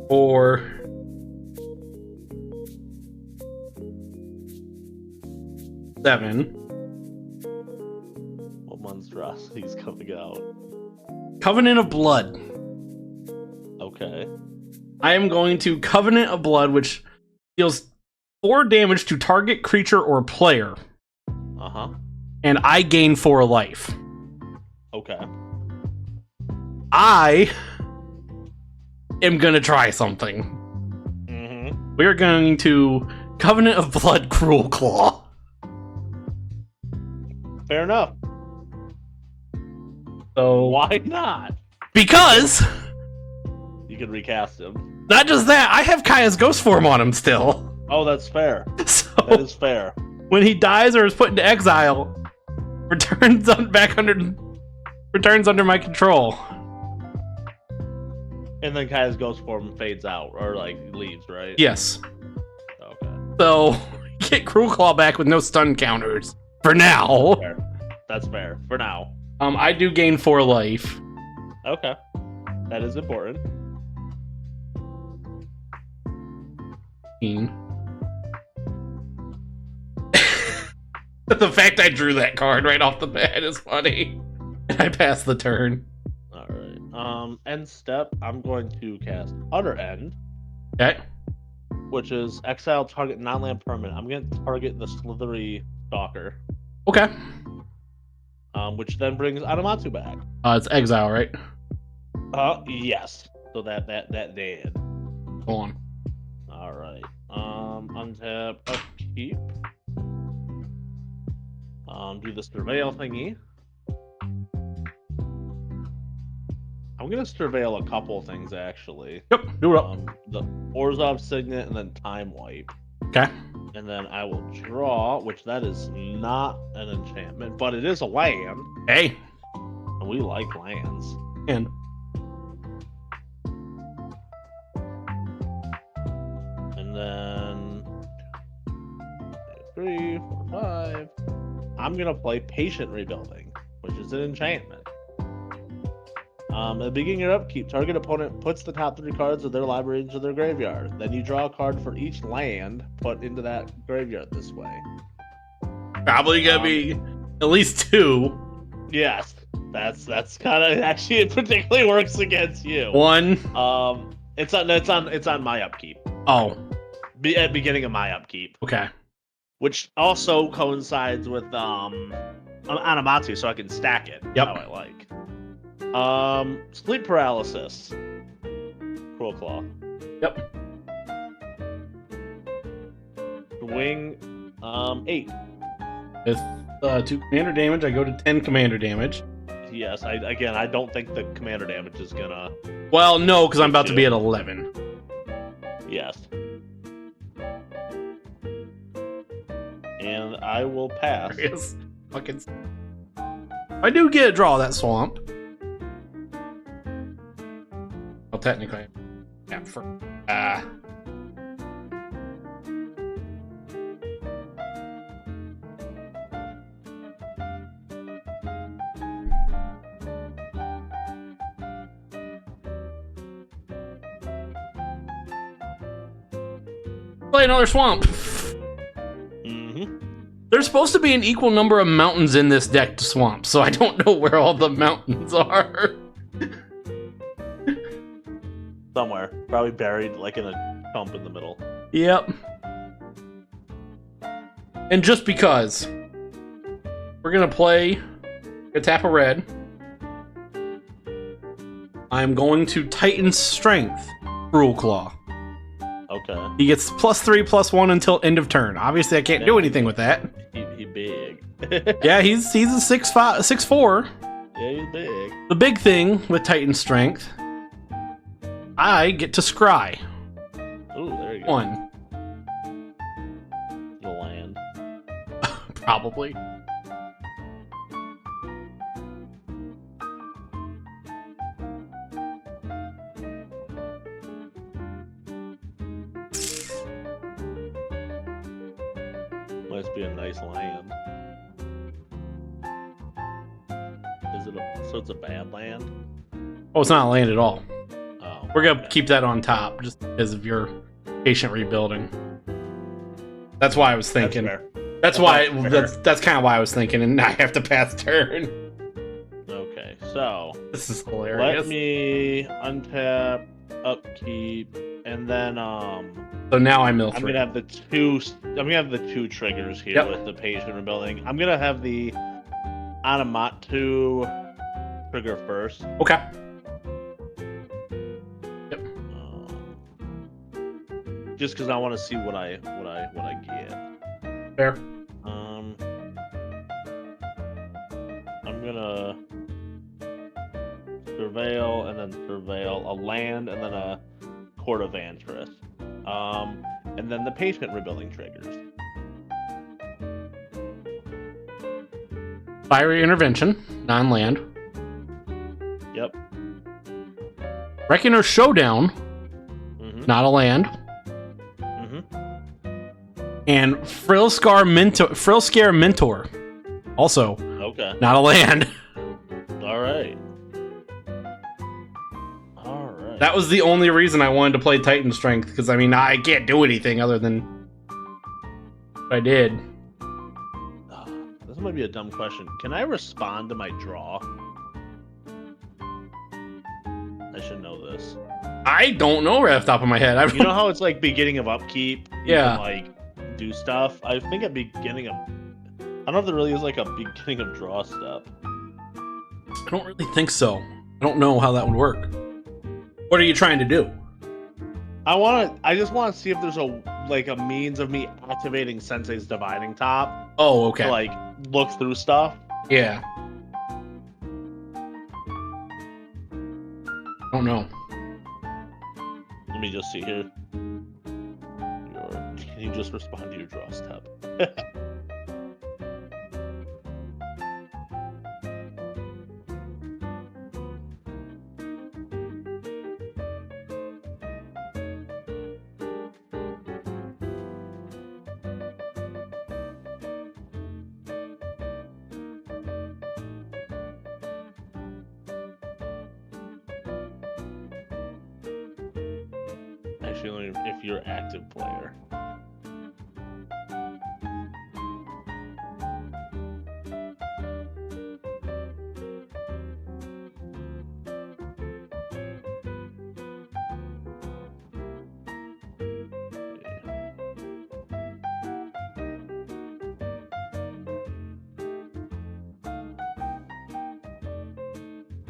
[SPEAKER 1] 4, 7.
[SPEAKER 2] What monstrosity's coming out?
[SPEAKER 1] Covenant of Blood.
[SPEAKER 2] Okay.
[SPEAKER 1] I am going to Covenant of Blood, which deals 4 damage to target creature or player.
[SPEAKER 2] Uh-huh.
[SPEAKER 1] And I gain 4 life.
[SPEAKER 2] Okay.
[SPEAKER 1] I am going to try something.
[SPEAKER 2] Mm-hmm.
[SPEAKER 1] We're going to Covenant of Blood Cruel Claw.
[SPEAKER 2] Fair enough.
[SPEAKER 1] So
[SPEAKER 2] Why not?
[SPEAKER 1] because
[SPEAKER 2] You can recast him.
[SPEAKER 1] not just that, I have Kaya's ghost form on him still.
[SPEAKER 2] Oh, that's fair.
[SPEAKER 1] So
[SPEAKER 2] That is fair.
[SPEAKER 1] when he dies or is put into exile, returns under my control.
[SPEAKER 2] And then Kaya's ghost form fades out, or like leaves, right?
[SPEAKER 1] Yes.
[SPEAKER 2] Okay.
[SPEAKER 1] So get Cruel Claw back with no stun counters for now.
[SPEAKER 2] Fair. That's fair. For now.
[SPEAKER 1] I do gain 4 life.
[SPEAKER 2] Okay. That is important.
[SPEAKER 1] The fact I drew that card right off the bat is funny. And I passed the turn.
[SPEAKER 2] Alright. End step, I'm going to cast Utter End,
[SPEAKER 1] Okay.
[SPEAKER 2] which is exile target non-land permanent. I'm going to target the Slithery Stalker,
[SPEAKER 1] Okay.
[SPEAKER 2] which then brings Adamatsu back.
[SPEAKER 1] It's exile, right?
[SPEAKER 2] Yes. So that did.
[SPEAKER 1] Go on.
[SPEAKER 2] Alright. Untap, upkeep. Do the surveil thingy. I'm gonna surveil a couple things actually.
[SPEAKER 1] Yep, do it up.
[SPEAKER 2] The Orzhov Signet and then Time Wipe.
[SPEAKER 1] Okay.
[SPEAKER 2] And then I will draw, which that is not an enchantment, but it is a land.
[SPEAKER 1] Hey.
[SPEAKER 2] And we like lands.
[SPEAKER 1] And
[SPEAKER 2] And then 3, 4, 5. I'm gonna play Patient Rebuilding, which is an enchantment. At the beginning of your upkeep, target opponent puts the top 3 cards of their library into their graveyard. Then you draw a card for each land put into that graveyard this way.
[SPEAKER 1] probably gonna be at least 2.
[SPEAKER 2] Yes, that's kind of actually it particularly works against you.
[SPEAKER 1] 1.
[SPEAKER 2] It's on my upkeep.
[SPEAKER 1] Oh.
[SPEAKER 2] At beginning of my upkeep,
[SPEAKER 1] Okay.
[SPEAKER 2] which also coincides with Adamatsu, so I can stack it.
[SPEAKER 1] Yep.
[SPEAKER 2] How I like. Sleep paralysis. Cruel Claw.
[SPEAKER 1] Yep.
[SPEAKER 2] Wing. 8.
[SPEAKER 1] With 2 commander damage, I go to 10 commander damage.
[SPEAKER 2] Yes. I don't think the commander damage is gonna.
[SPEAKER 1] Well, no, because I'm about to be at 11.
[SPEAKER 2] Yes. And I will pass.
[SPEAKER 1] Yes. Fucking. I do get a draw that swamp. Well, technically, yeah. Play another swamp. There's supposed to be an equal number of mountains in this deck to swamp, so I don't know where all the mountains are.
[SPEAKER 2] Somewhere. Probably buried like in a clump in the middle.
[SPEAKER 1] Yep. And just because we're gonna play a tap of red, I'm going to Titan Strength Cruel Claw.
[SPEAKER 2] Okay.
[SPEAKER 1] He gets +3/+1 until end of turn. Obviously, I can't do anything with that.
[SPEAKER 2] He big.
[SPEAKER 1] Yeah, he's a 6'5", 6'4".
[SPEAKER 2] Yeah, he's big.
[SPEAKER 1] The big thing with Titan Strength, I get to scry.
[SPEAKER 2] Ooh, there you go.
[SPEAKER 1] 1.
[SPEAKER 2] The land.
[SPEAKER 1] Probably.
[SPEAKER 2] Must be a nice land. Is it so it's a bad land?
[SPEAKER 1] Oh, it's not a land at all.
[SPEAKER 2] Oh.
[SPEAKER 1] We're gonna keep that on top just because of your patient rebuilding. That's why I was thinking. That's kind of why I was thinking, and I have to pass turn.
[SPEAKER 2] Okay, so
[SPEAKER 1] This is hilarious.
[SPEAKER 2] let me untap, upkeep, and then
[SPEAKER 1] So now I mill 3.
[SPEAKER 2] I'm gonna have the two triggers here with the patient rebuilding. I'm gonna have the Anamatu trigger first.
[SPEAKER 1] Okay.
[SPEAKER 2] Just because I want to see what I get.
[SPEAKER 1] Fair.
[SPEAKER 2] I'm gonna surveil and then surveil a land and then a Court of Antris. And then the patient rebuilding triggers.
[SPEAKER 1] Fiery Intervention, non-land.
[SPEAKER 2] Yep.
[SPEAKER 1] Reckoner Showdown, not a land. And Frillscare Mentor, also not a land.
[SPEAKER 2] All right.
[SPEAKER 1] That was the only reason I wanted to play Titan Strength, because I mean I can't do anything other than what I did.
[SPEAKER 2] This might be a dumb question. Can I respond to my draw? I should know this.
[SPEAKER 1] I don't know right off the top of my head.
[SPEAKER 2] You know how it's like beginning of upkeep? You
[SPEAKER 1] Yeah.
[SPEAKER 2] can, like, do stuff? I think at beginning of... I don't know if there really is like a beginning of draw step.
[SPEAKER 1] I don't really think so. I don't know how that would work. What are you trying to do?
[SPEAKER 2] I just want to see if there's a means of me activating Sensei's Divining Top.
[SPEAKER 1] Oh, okay.
[SPEAKER 2] To, like, look through stuff.
[SPEAKER 1] Yeah. I don't know.
[SPEAKER 2] Let me just see here. Can you just respond to your draw step? Actually, only if you're active player.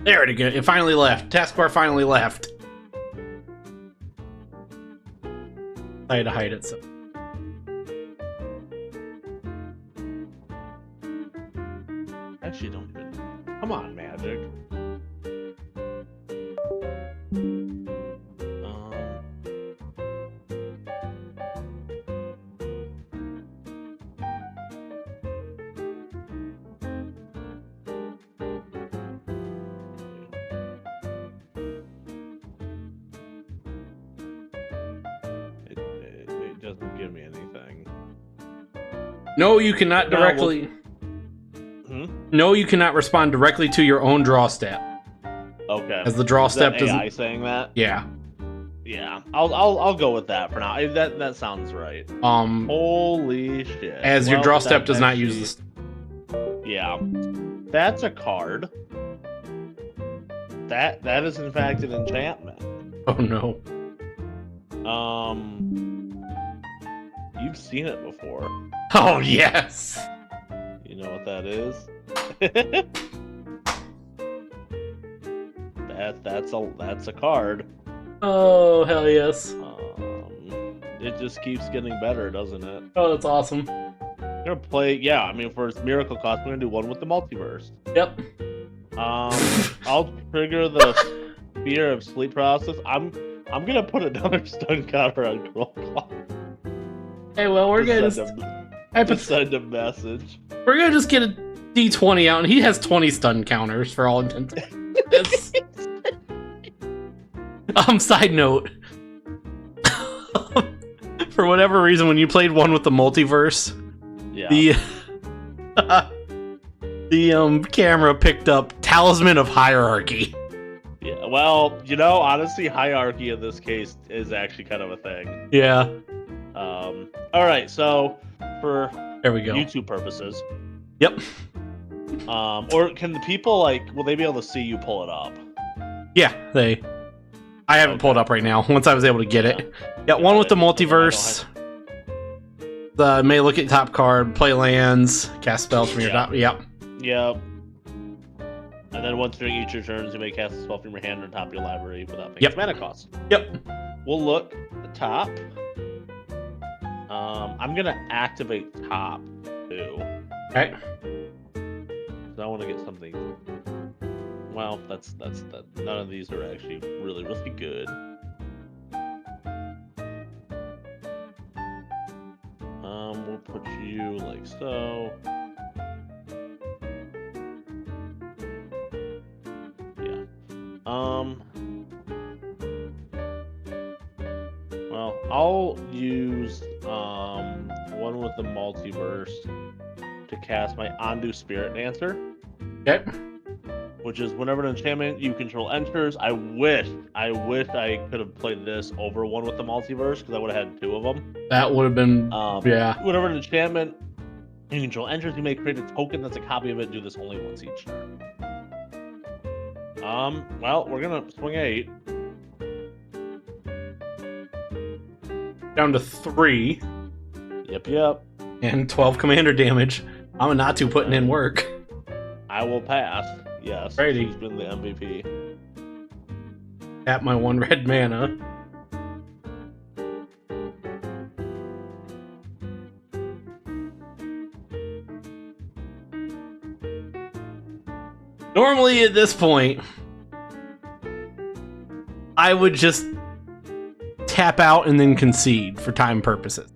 [SPEAKER 1] There it again. It finally left. Taskbar finally left. I had to hide it, so.
[SPEAKER 2] Actually, don't even. Come on, Magic. It doesn't give me anything.
[SPEAKER 1] No, you cannot directly. No, you cannot respond directly to your own draw stat.
[SPEAKER 2] Okay.
[SPEAKER 1] As the draw step doesn't.
[SPEAKER 2] AI saying that?
[SPEAKER 1] Yeah.
[SPEAKER 2] Yeah. I'll go with that for now. That sounds right. Holy shit.
[SPEAKER 1] As your draw step does not use this.
[SPEAKER 2] Yeah. That's a card. That is in fact an enchantment.
[SPEAKER 1] Oh no.
[SPEAKER 2] You've seen it before.
[SPEAKER 1] Oh yes.
[SPEAKER 2] You know what that is? That's a card.
[SPEAKER 1] Oh hell yes.
[SPEAKER 2] It just keeps getting better, doesn't it?
[SPEAKER 1] Oh, that's awesome.
[SPEAKER 2] I'm gonna play. Yeah, I mean, for its miracle cost, I'm gonna do one with the multiverse.
[SPEAKER 1] Yep.
[SPEAKER 2] I'll trigger the Fear of Sleep Paralysis. I'm gonna put another stun counter on Crawl Claw.
[SPEAKER 1] Hey, well, we're gonna
[SPEAKER 2] send a message.
[SPEAKER 1] We're gonna just get a D20 out, and he has 20 stun counters for all intents. Side note. For whatever reason, when you played one with the multiverse,
[SPEAKER 2] yeah.
[SPEAKER 1] the camera picked up Talisman of Hierarchy.
[SPEAKER 2] Yeah, Well, you know, honestly, hierarchy in this case is actually kind of a thing.
[SPEAKER 1] Yeah.
[SPEAKER 2] All right, so for
[SPEAKER 1] There we go.
[SPEAKER 2] YouTube purposes,
[SPEAKER 1] Yep.
[SPEAKER 2] or can the people will they be able to see you pull it up?
[SPEAKER 1] Yeah, I have it pulled up right now. Once I was able to get it. Yeah, one with the multiverse. May look at top card, play lands, cast spells from your top. Yep.
[SPEAKER 2] Yep. And then once during each of your turns, you may cast a spell from your hand on top of your library without paying mana cost.
[SPEAKER 1] Yep.
[SPEAKER 2] We'll look at the top. I'm gonna activate top too.
[SPEAKER 1] Okay.
[SPEAKER 2] I want to get something. Well, that's none of these are actually really good. We'll put you like so. Yeah. Well, I'll use one with the multiverse to cast my Undo Spirit Dancer.
[SPEAKER 1] Okay.
[SPEAKER 2] Which is whenever an enchantment you control enters. I wish I could have played this over one with the multiverse because I would have had two of them.
[SPEAKER 1] That would have been yeah.
[SPEAKER 2] Whenever an enchantment you control enters, you may create a token that's a copy of it. Do this only once each turn. Well, we're gonna swing 8.
[SPEAKER 1] Down to 3.
[SPEAKER 2] Yep.
[SPEAKER 1] And 12 commander damage. I'm not too putting in work.
[SPEAKER 2] I will pass. Yes.
[SPEAKER 1] Righty.
[SPEAKER 2] She's been the MVP.
[SPEAKER 1] Tap my 1 red mana. Normally at this point, I would just tap out and then concede for time purposes.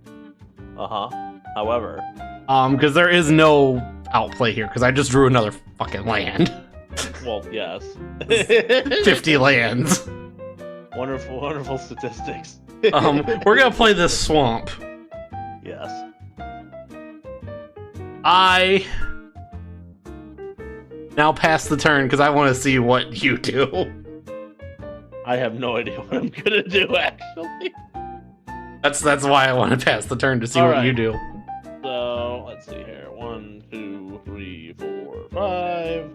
[SPEAKER 2] However,
[SPEAKER 1] because there is no outplay here because I just drew another fucking land.
[SPEAKER 2] Well, yes.
[SPEAKER 1] 50 lands.
[SPEAKER 2] Wonderful statistics.
[SPEAKER 1] We're gonna play this swamp.
[SPEAKER 2] Yes.
[SPEAKER 1] I now pass the turn because I want to see what you do.
[SPEAKER 2] I have no idea what I'm gonna do, actually.
[SPEAKER 1] That's why I want to pass the turn to see what you do.
[SPEAKER 2] So let's see here. 1, 2, 3, 4, 5.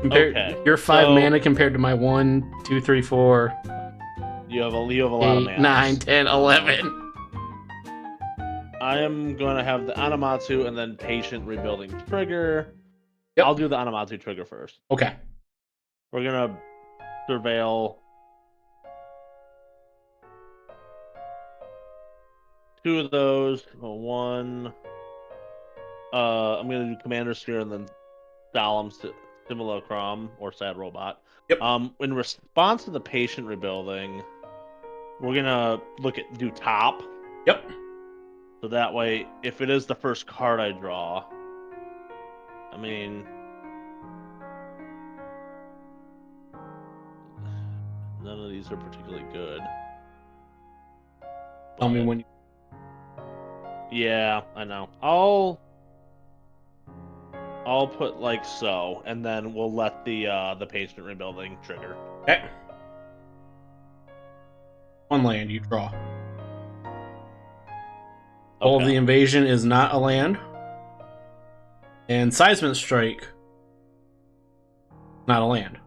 [SPEAKER 2] Okay.
[SPEAKER 1] Your 5 mana compared to my 1, 2, 3, 4.
[SPEAKER 2] You have a lot
[SPEAKER 1] 8,
[SPEAKER 2] of mana.
[SPEAKER 1] 9, 10, 11.
[SPEAKER 2] I am gonna have the Anamatsu and then Patient Rebuilding trigger.
[SPEAKER 1] Yep.
[SPEAKER 2] I'll do the Anamatsu trigger first.
[SPEAKER 1] Okay.
[SPEAKER 2] We're gonna surveil 2 of those. 1. I'm gonna do Commander Sphere and then Solemn Simulacrum or Sad Robot.
[SPEAKER 1] Yep.
[SPEAKER 2] In response to the Patient Rebuilding, we're gonna do top.
[SPEAKER 1] Yep.
[SPEAKER 2] So that way, if it is the first card I draw, I mean, none of these are particularly good.
[SPEAKER 1] Tell me when you...
[SPEAKER 2] Yeah, I know. I'll put like so, and then we'll let the Patient Rebuilding trigger.
[SPEAKER 1] Okay. 1 land you draw. All of the Invasion is not a land. And Seismic Strike, not a land.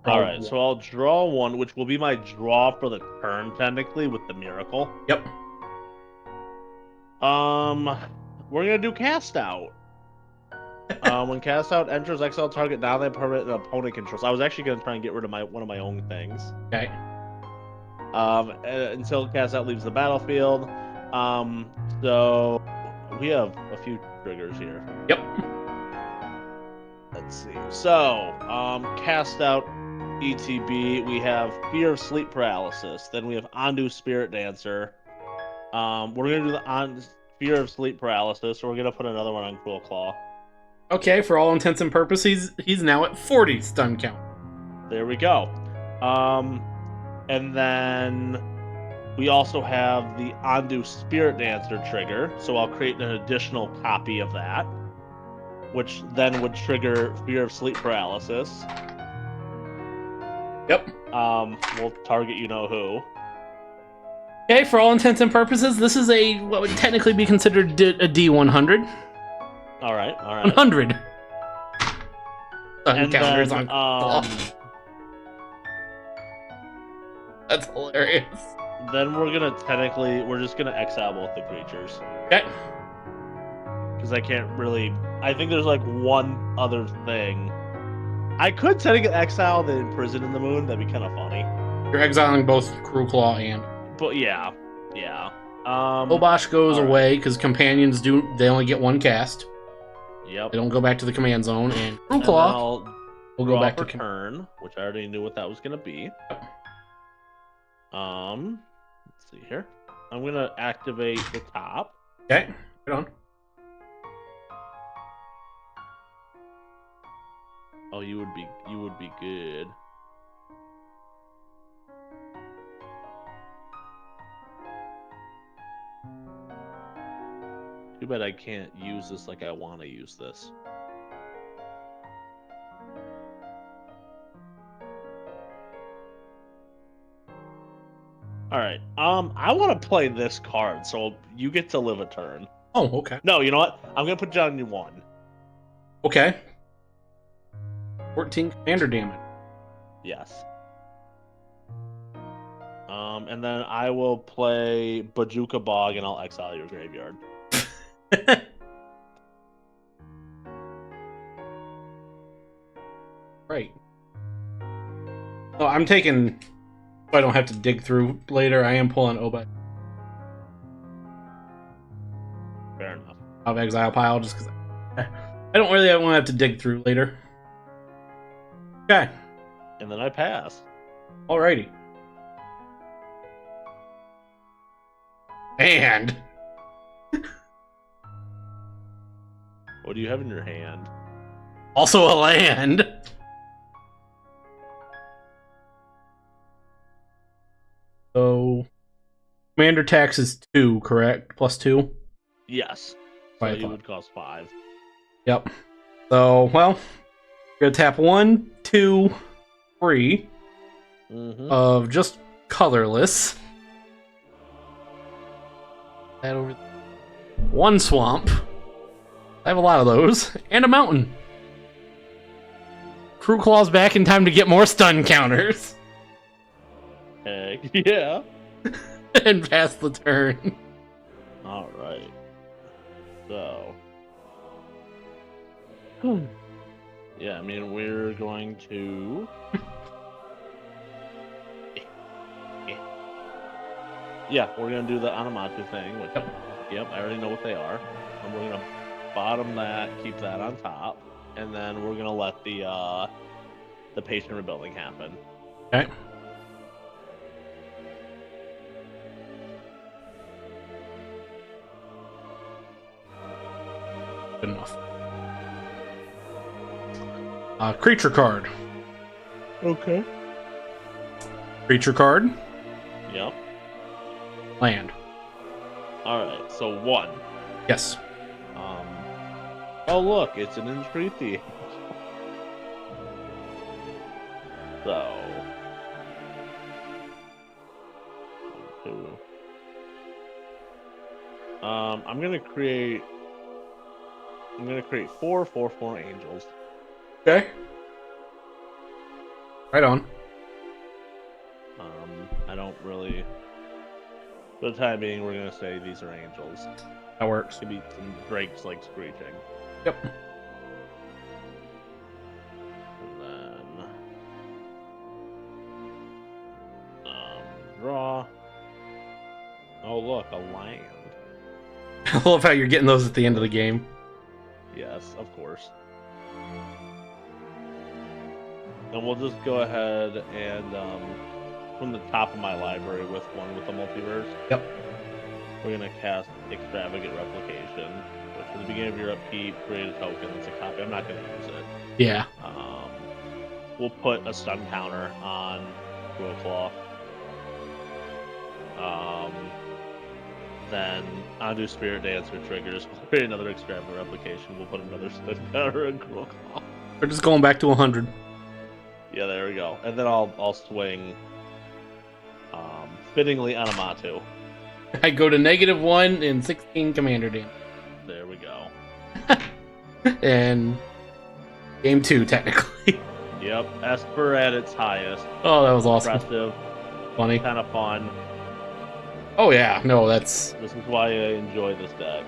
[SPEAKER 2] Alright, so I'll draw 1, which will be my draw for the turn, technically, with the Miracle.
[SPEAKER 1] Yep.
[SPEAKER 2] We're gonna do Cast Out. When Cast Out enters, exile target now that permanent an opponent controls. I was actually gonna try and get rid of one of my own things.
[SPEAKER 1] Okay.
[SPEAKER 2] Until Cast Out leaves the battlefield. So we have a few triggers here.
[SPEAKER 1] Yep.
[SPEAKER 2] Let's see. So, Cast Out ETB. We have Fear of Sleep Paralysis. Then we have Undo Spirit Dancer. We're gonna do the Fear of Sleep Paralysis. So we're gonna put another one on Cruel Claw.
[SPEAKER 1] Okay, for all intents and purposes, he's now at 40 stun count.
[SPEAKER 2] There we go. And then we also have the Undo Spirit Dancer trigger, so I'll create an additional copy of that. which then would trigger fear of sleep paralysis.
[SPEAKER 1] Yep.
[SPEAKER 2] We'll target you know who.
[SPEAKER 1] Okay, for all intents and purposes, this is what would technically be considered a D100.
[SPEAKER 2] All right.
[SPEAKER 1] 100. Sun
[SPEAKER 2] And
[SPEAKER 1] counters
[SPEAKER 2] then,
[SPEAKER 1] on. That's hilarious.
[SPEAKER 2] Then we're just gonna exile both the creatures.
[SPEAKER 1] Okay.
[SPEAKER 2] Because I can't really. I think there's like one other thing. I could technically exile the Imprison in the Moon. That'd be kind of funny.
[SPEAKER 1] You're exiling both Crew Claw and.
[SPEAKER 2] But yeah.
[SPEAKER 1] Obosh goes away because companions they only get one cast.
[SPEAKER 2] Yep.
[SPEAKER 1] They don't go back to the command zone, and Crew Claw will go back to
[SPEAKER 2] turn, which I already knew what that was gonna be. Let's see here. I'm gonna activate the top.
[SPEAKER 1] Okay, right on.
[SPEAKER 2] Oh, you would be good. Too bad I can't use this like I want to use this. All right. I want to play this card, so you get to live a turn.
[SPEAKER 1] Oh, okay.
[SPEAKER 2] No, you know what? I'm gonna put you on 1.
[SPEAKER 1] Okay. 14 commander damage.
[SPEAKER 2] Yes. And then I will play Bajuka Bog, and I'll exile your graveyard.
[SPEAKER 1] Right. Oh, I'm taking. So I don't have to dig through later. I am pulling Oba
[SPEAKER 2] Fair enough.
[SPEAKER 1] out of exile pile just because I don't really want to have to dig through later. Okay.
[SPEAKER 2] And then I pass.
[SPEAKER 1] Alrighty. And
[SPEAKER 2] What do you have in your hand?
[SPEAKER 1] also a land. So commander tax is 2, correct? +2?
[SPEAKER 2] Yes. So you would cost 5.
[SPEAKER 1] Yep. So, well, you're gonna tap 1, 2, 3 of just colorless. That over 1 swamp. I have a lot of those. And a mountain. Crew Claw's back in time to get more stun counters.
[SPEAKER 2] Heck yeah.
[SPEAKER 1] And pass the turn.
[SPEAKER 2] Alright. So. Yeah, I mean, we're going to. Yeah, we're going to do the Anamatu thing. Which, yep, I already know what they are. And we're going to bottom that, keep that on top. And then we're going to let the patient rebuilding happen.
[SPEAKER 1] Okay. Good enough. Creature card.
[SPEAKER 2] Okay.
[SPEAKER 1] Creature card.
[SPEAKER 2] Yep.
[SPEAKER 1] Land.
[SPEAKER 2] Alright, so 1.
[SPEAKER 1] Yes.
[SPEAKER 2] Oh look, it's an entreaty. So 2. I'm gonna create 4/4/4 angels.
[SPEAKER 1] Okay. Right on.
[SPEAKER 2] I don't really. For the time being, we're gonna say these are angels.
[SPEAKER 1] That works.
[SPEAKER 2] Could be some drakes like screeching.
[SPEAKER 1] Yep.
[SPEAKER 2] And then draw. Oh look, a land.
[SPEAKER 1] I love how you're getting those at the end of the game.
[SPEAKER 2] Yes, of course. And we'll just go ahead and from the top of my library with one with the multiverse.
[SPEAKER 1] Yep.
[SPEAKER 2] We're gonna cast Extravagant Replication, which at the beginning of your upkeep, create a token. It's a copy. I'm not gonna use it.
[SPEAKER 1] Yeah.
[SPEAKER 2] We'll put a stun counter on Claw. Then onto Spirit Dancer triggers. We'll create another extravagant replication. We'll put another spin counter and Cruel Call.
[SPEAKER 1] We're just going back to 100.
[SPEAKER 2] Yeah, there we go. And then I'll swing fittingly Anamatu.
[SPEAKER 1] I go to -1 and 16 commander damage.
[SPEAKER 2] There we go.
[SPEAKER 1] And game 2, technically.
[SPEAKER 2] Yep, Esper at its highest.
[SPEAKER 1] Oh, that was awesome.
[SPEAKER 2] Impressive.
[SPEAKER 1] Funny.
[SPEAKER 2] Kind of fun.
[SPEAKER 1] Oh, yeah. No, that's...
[SPEAKER 2] This is why I enjoy this deck.